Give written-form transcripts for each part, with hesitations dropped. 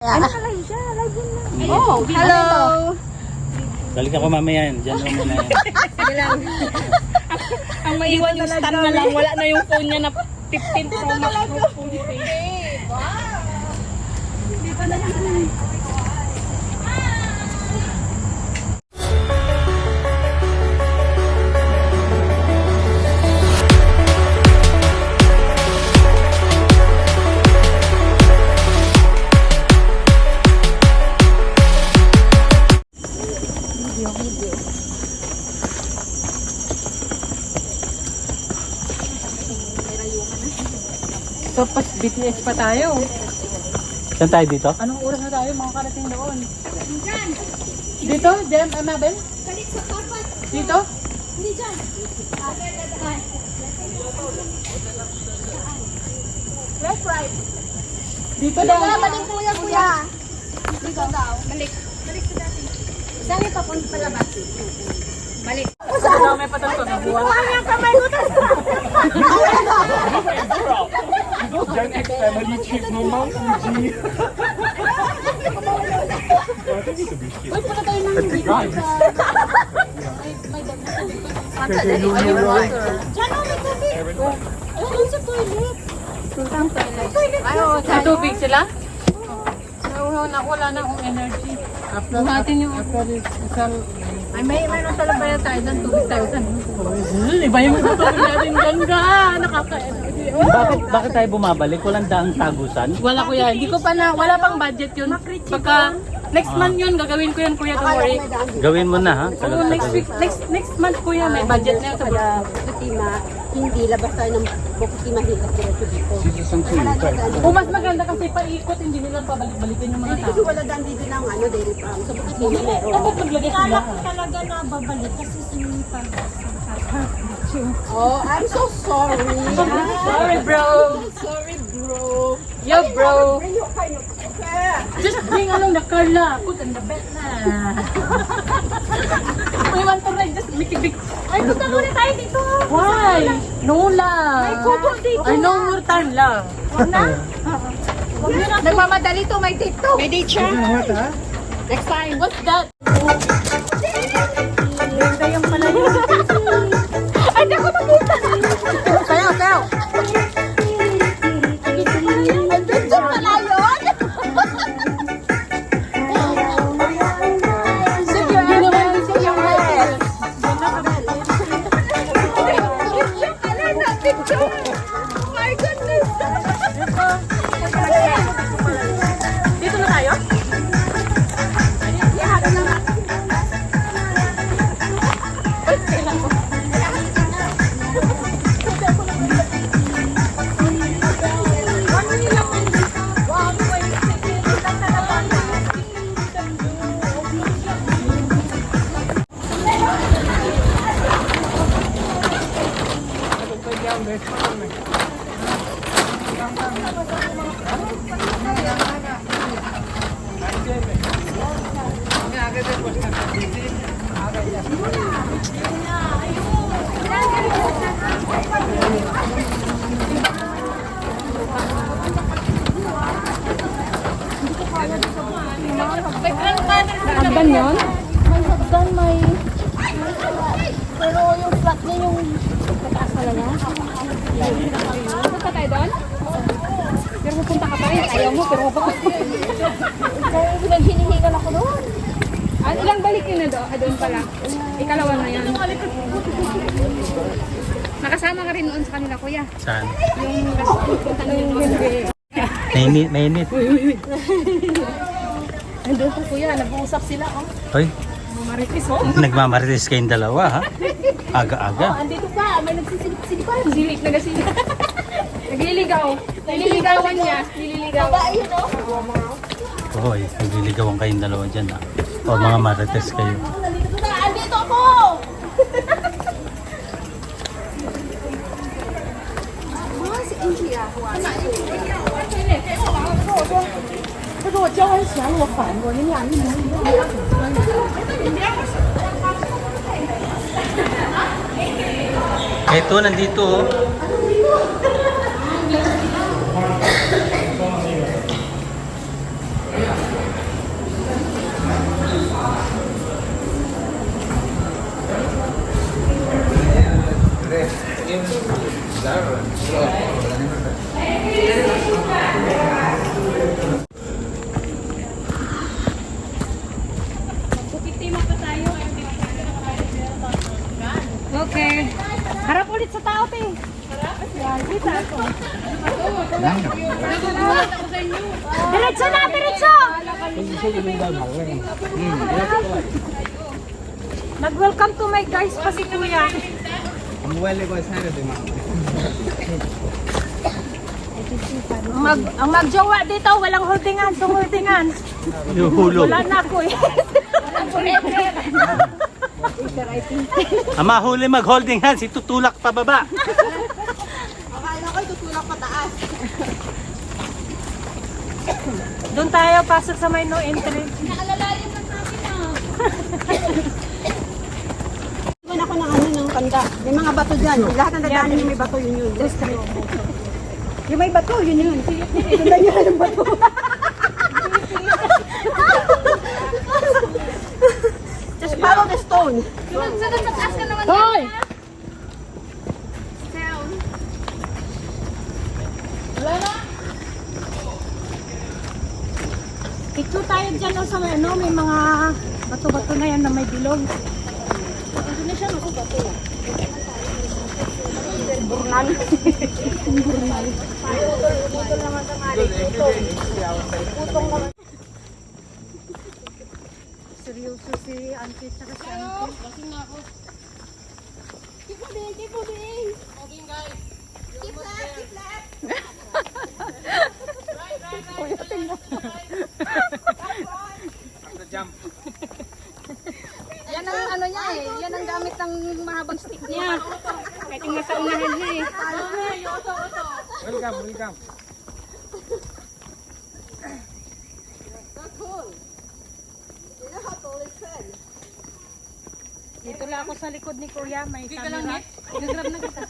Ano ka live siya? Live yun na. Oh, hello! Balik ako mamaya yan. Diyan mo muna yan. Sige lang. Ang maiwan yung stand na lang. Wala na yung phone niya na 15 Pro Max. Hindi pa na yan. So, pas BTS pa tayo. Saan tayo dito? Anong oras na tayo makakarating doon? Dito? Jem, Mabel? Dito? Hindi dyan. Left, right. Dito daw. Balik kuya, kuya. Dito daw. Balik. Balik sa dati. Saan yung papunta palabas? Balik. Saan daw may patanto na buwan? Kuha niya kamay ko. Gen X family trip mo, Mount Fuji. Uy, punta tayo ng dito sa... May dog na sa dito. Diyan o, may tubig. Ayun sa toilet. May tubig sila? Nauhaw na, wala na akong energy. Buhatin yung... Ay, mayroon sa labaya tayo doon, tubig tayo doon. Iba yung tubig natin ganda. Nakaka-energy. Bakit tayo bumabalik? Walang daang tagusan? Wala kuya, hindi ko pa na, wala pang budget yun. Pagka next month yun, gagawin ko yun kuya, don't worry. Gawin mo na ha? Oo, next week, next month kuya, may budget na yun sa Bukutima, hindi labas tayo ng Bukutima hilas diretso dito. O mas maganda kasi paikot, hindi nila pabalik-balikin yung mga Hindi tao. kasi wala dyan dito ng ano, dairy farm. Sa Bukutima meron. Dapat maglagay sila. Talaga na babalik kasi sinipag. Oh, I'm so sorry. Sorry bro. Sorry, bro. Yo bro. Bring your kind of Just bring along the Carla. Put on the bed na. We want to ride, just make it big. Ay, punta muna tayo dito. Why? No lang. May kubo dito. I know more time lang. Wag na. Nagmamadali to, may date to. May date siya. Next time. What's that? Ganda yung pala yun. Ay, di ako nakita. Sayaw, sayaw. Adventure pala yun. Ginawa niyo sa iyong head. My goodness. Dito na tayo? Hagdan yun? May hagdan, may... Pero yung flat niya yung... Mataas pala niya. Punta tayo doon? Pero pupunta ka pa rin. Ayaw mo, pero pa. Kaya hinihingal ako doon. Ilang balik yun na doon? Doon pala. Ikalawa na yan. Nakasama ka rin noon sa kanila, kuya. Saan? Yung punta na yun doon. Mainit, mainit. Nandun po kuya, nag-uusap sila. Oh. Hoy, Marites, oh. nagmamarites kayong dalawa ha? Aga-aga. Andito pa, may nagsisilip pa. Silik na kasi. Nagliligaw. Nililigawan niya. Nililigawan. Babae yun, no? Hoy, nagliligawan kayong dalawa dyan ha? O mga marites kayo. Andito ako! 他说我教完弦我反过，你俩一模一样。 Eto, nandito oh. Diretso na, diretso! Nag-welcome to my guys pa si Kuya. Ang magjowa dito, walang holding hands, holding hands. Yung hulog. Wala na ako eh. Ang mahuli mag-holding hands, itutulak pa baba. Doon tayo, pasok sa may no entry. Iwan ako ng ano ng kanda. May mga bato dyan. Lahat ng dadaanan yung may bato, yun. Yung may bato, yun. Sundan nyo na ng bato. Just follow the stone. Hoy! Picture tayo dyan no, sa ano, may mga bato-bato na yan na may bilog. Burnal. Burnal. Putol naman sa mali. Putong naman. Seryoso si Auntie tsaka si Auntie. Keep moving, keep moving. Moving guys. Keep left, keep left. Yan ang ano niya eh. Yan ang gamit ng mahabang stick niya. Kahit yung nasa unahan niya eh. Welcome. Dito lang ako sa likod ni Kuya, may camera. Nag-grab na kita.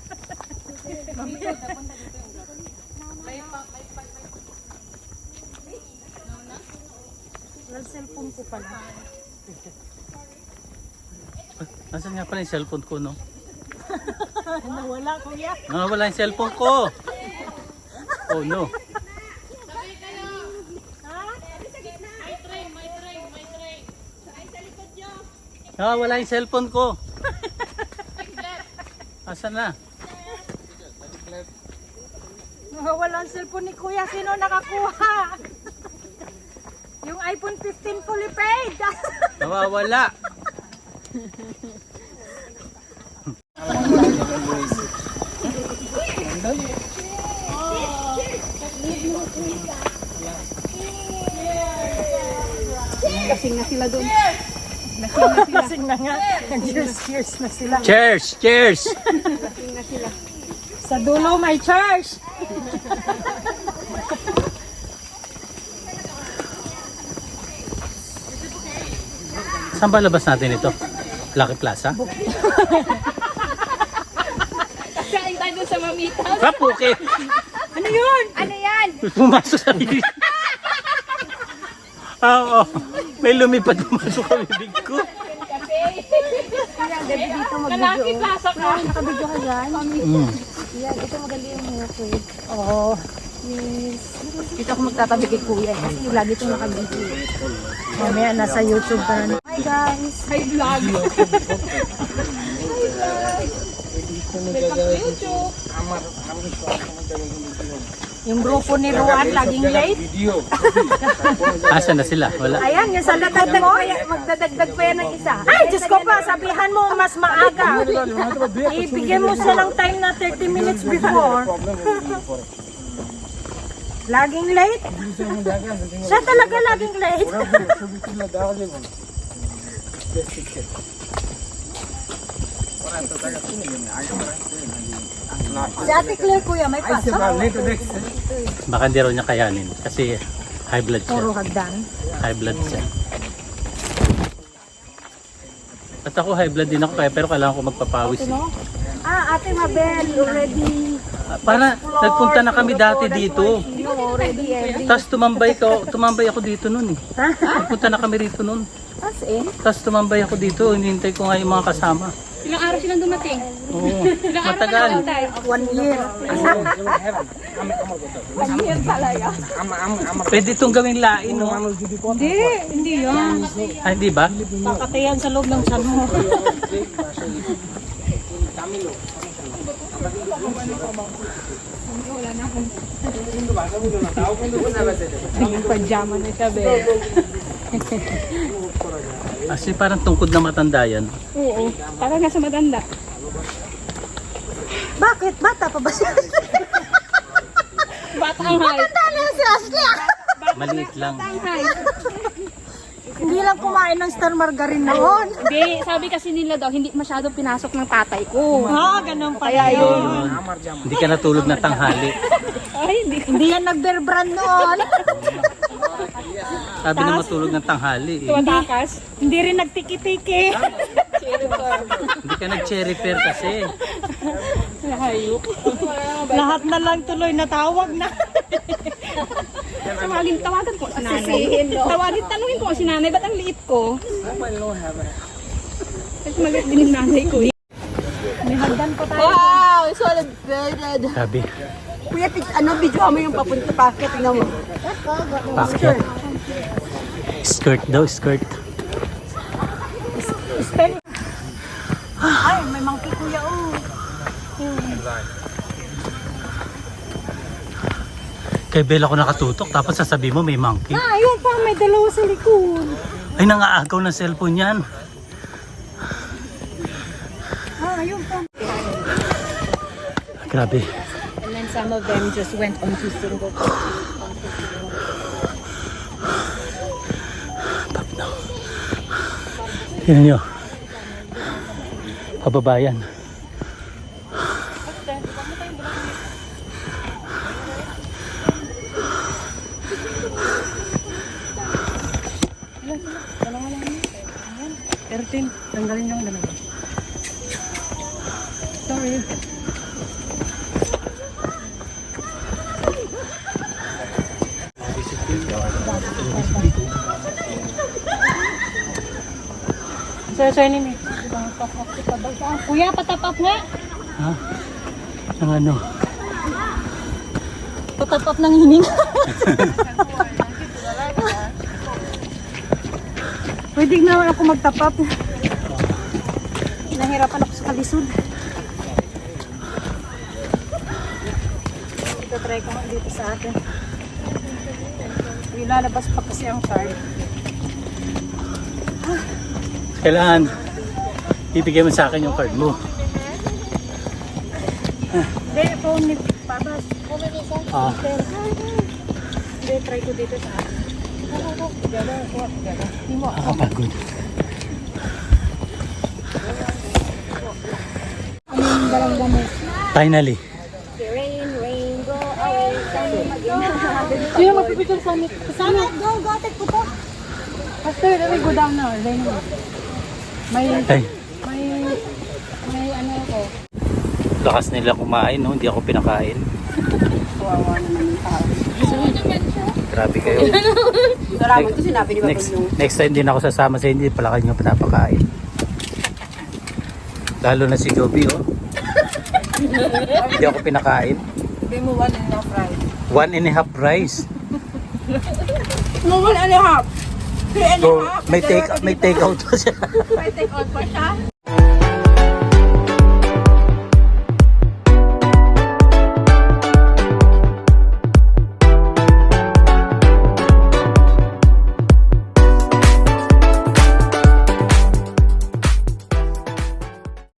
Wala cellphone ko pala. Nasaan nga pala yung cellphone ko, no? Nawala Kuya. Wala yung cellphone ko. Oh no. Wala yung cellphone ko. Asan na? Nawala ang cellphone ni Kuya. Sino nakakuha? Yung iPhone 15 fully paid. Nawawala. Lasing na sila doon. Lasing na nga. Cheers na sila. Cheers! Cheers! Lasing na sila. Sa dulo may church. Saan ba labas natin ito? Lucky Plaza? Kain tayo doon sa mamita. Kapuke! Ano yun? Ano yan? Pumasok sa bibig. Oo. May lumipad pumasok sa bibig ko. Kaya gabi dito mag-video. Kalaki plaza ko. Nakabidyo ka dyan? Yan, ito maganda yung mga food. Oo. Yes. Dito ako magtatabi kay Kuya kasi lagi itong nakabidyo. Mamaya nasa YouTube pa na. Hi guys! Hi vlog! Yung grupo ni Ruan laging late. Asan na sila? Wala. Ayan, yung sa dadagdag mo. Magdadagdag pa yan ng isa. Ay, Diyos ko pa, sabihan mo mas maaga. Ibigyan mo siya ng time na 30 minutes before. Laging late? Siya talaga laging late. Si Ate Claire, Kuya, may pasok. Baka hindi raw niya kayanin kasi high blood siya. Puro hagdan. High blood siya. At ako high blood din ako kaya pero kailangan ko magpapawis. Eh. Ate Mabel, already Para nagpunta na kami dati dito. already every. Tapos tumambay ako dito noon eh. Nagpunta na kami rito noon. As in? Tapos tumambay ako dito, hinihintay ko nga yung mga kasama. Ilang araw silang dumating? Oo, matagal. 1 year. 1 year talaga. Pwede itong gawing lain, no? Hindi yan. Ay, di ba? Kakatayan sa loob ng tiyan mo. Wala na akong... Nagpajama na siya, be. Kasi parang tungkod na matanda yan. Oo, parang nasa matanda. Bakit? Bata pa ba siya? Batang height. Matanda na si Ashley ah! Maliit lang. Batang height. Hindi lang kumain ng star margarine noon. Hindi, sabi kasi nila daw, hindi masyadong pinasok ng tatay ko. Ganun pala yun. Hindi ka natulog na tanghali. Ay, hindi. Hindi yan nag-bear-brand noon. Sabi na matulog ng tanghali eh. Tumatakas. Hindi rin nagtiki-tiki. Hindi ka nag-cherry pear kasi. Hayop. Lahat na lang tuloy natawag na. Tawagan ko si nanay. Tanungin ko si nanay, ba't ang liit ko? Kasi maliit din yung nanay ko. May hagdan pa tayo. Wow, it's all embedded. Sabi, Kuya, video mo yung papunta packet. Tingnan mo. packet. Skirt daw, skirt. Ay, may monkey kuya oh. Kay Bella ko nakatutok, tapos sasabi mo may monkey. Ayun pa, may dalawa sa likod. Ay, nangaagaw ng cellphone yan. Ayun pa. Grabe. And then some of them just went on to single. Tignan nyo. Kababayan. Tanggalin yung dalawa. Sorry. Sir, ni Kuya, patapap nga. Ha? Ang ano? Patapap ng hining. Pwede na ako magtapap. Nahirapan ako sa kalisod. Try ko dito sa atin. Ilalabas pa kasi ang card. Kailangan ibigay mo sa akin yung card mo. Hindi, phone ni Pabas. Ah, Hindi, try ko dito sa atin. nakapagod. Finally. Rain, go away. Sino magpipicture sa amin? Sana, go, take po po. After, let me go down now. Rain mo. May Ay, ano ako. lakas nila kumain, no? Hindi ako pinakain. Kawawa naman yung tao. Grabe kayo. Salamat ko sinabi ni Next, next time din ako sasama sa hindi pala kayo pinapakain. Lalo na si Joby, oh. Hindi ako pinakain. Sabi mo 1.5 rice. 1.5 rice. No, 1.5. 3.5. So, may take out pa siya. May take out pa siya.